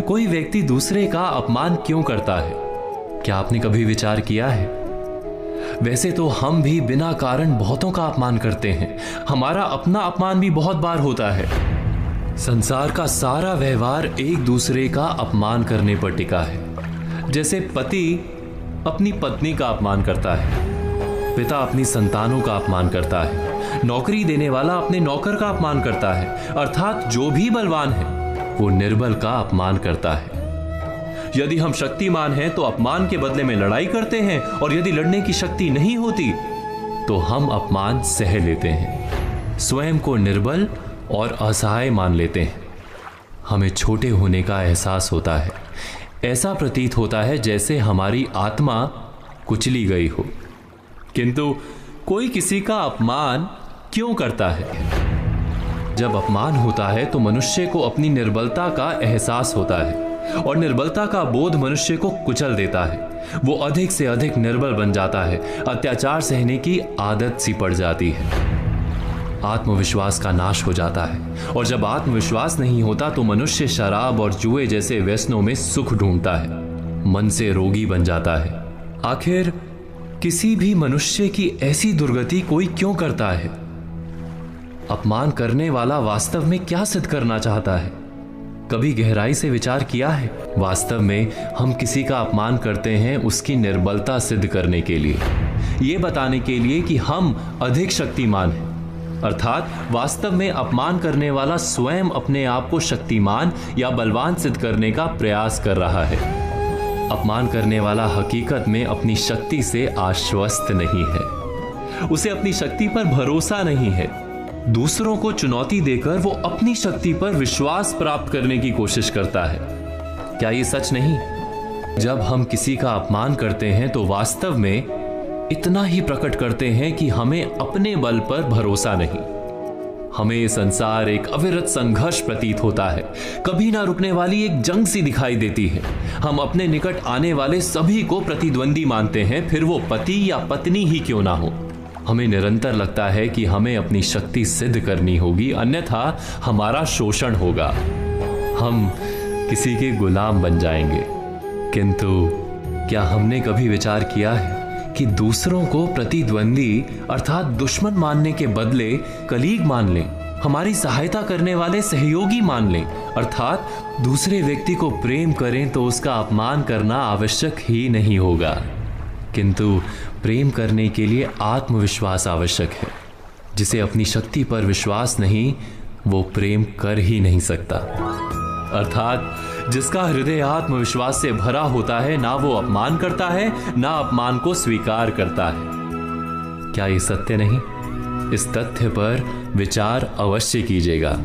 कोई व्यक्ति दूसरे का अपमान क्यों करता है? क्या आपने कभी विचार किया है? वैसे तो हम भी बिना कारण बहुतों का अपमान करते हैं। हमारा अपना अपमान भी बहुत बार होता है। संसार का सारा व्यवहार एक दूसरे का अपमान करने पर टिका है। जैसे पति अपनी पत्नी का अपमान करता है, पिता अपनी संतानों का अपमान करता है, नौकरी देने वाला अपने नौकर का अपमान करता है, अर्थात जो भी बलवान है वो निर्बल का अपमान करता है। यदि हम शक्तिमान हैं तो अपमान के बदले में लड़ाई करते हैं, और यदि लड़ने की शक्ति नहीं होती तो हम अपमान सह लेते हैं, स्वयं को निर्बल और असहाय मान लेते हैं। हमें छोटे होने का एहसास होता है। ऐसा प्रतीत होता है जैसे हमारी आत्मा कुचली गई हो। किंतु कोई किसी का अपमान क्यों करता है? जब अपमान होता है तो मनुष्य को अपनी निर्बलता का एहसास होता है, और निर्बलता का बोध मनुष्य को कुचल देता है। वो अधिक से अधिक निर्बल बन जाता है, अत्याचार सहने की आदत सी पड़ जाती है, आत्मविश्वास का नाश हो जाता है। और जब आत्मविश्वास नहीं होता तो मनुष्य शराब और जुए जैसे व्यसनों में सुख ढूंढता है, मन से रोगी बन जाता है। आखिर किसी भी मनुष्य की ऐसी दुर्गति कोई क्यों करता है? अपमान करने वाला वास्तव में क्या सिद्ध करना चाहता है? कभी गहराई से विचार किया है? वास्तव में हम किसी का अपमान करते हैं उसकी निर्बलता सिद्ध करने के लिए, ये बताने के लिए कि हम अधिक शक्तिमान हैं। अर्थात वास्तव में अपमान करने वाला स्वयं अपने आप को शक्तिमान या बलवान सिद्ध करने का प्रयास कर रहा है। अपमान करने वाला हकीकत में अपनी शक्ति से आश्वस्त नहीं है, उसे अपनी शक्ति पर भरोसा नहीं है। दूसरों को चुनौती देकर वो अपनी शक्ति पर विश्वास प्राप्त करने की कोशिश करता है। क्या ये सच नहीं? जब हम किसी का अपमान करते हैं तो वास्तव में इतना ही प्रकट करते हैं कि हमें अपने बल पर भरोसा नहीं। हमें ये संसार एक अविरत संघर्ष प्रतीत होता है, कभी ना रुकने वाली एक जंग सी दिखाई देती है। हम अपने निकट आने वाले सभी को प्रतिद्वंदी मानते हैं, फिर वो पति या पत्नी ही क्यों ना हो। हमें निरंतर लगता है कि हमें अपनी शक्ति सिद्ध करनी होगी, अन्यथा हमारा शोषण होगा, हम किसी के गुलाम बन जाएंगे। किंतु क्या हमने कभी विचार किया है कि दूसरों को प्रतिद्वंदी अर्थात दुश्मन मानने के बदले कलीग मान लें, हमारी सहायता करने वाले सहयोगी मान लें, अर्थात दूसरे व्यक्ति को प्रेम करें तो उसका अपमान करना आवश्यक ही नहीं होगा। किंतु प्रेम करने के लिए आत्मविश्वास आवश्यक है। जिसे अपनी शक्ति पर विश्वास नहीं, वो प्रेम कर ही नहीं सकता। अर्थात जिसका हृदय आत्मविश्वास से भरा होता है, ना वो अपमान करता है, ना अपमान को स्वीकार करता है। क्या ये सत्य नहीं? इस तथ्य पर विचार अवश्य कीजिएगा।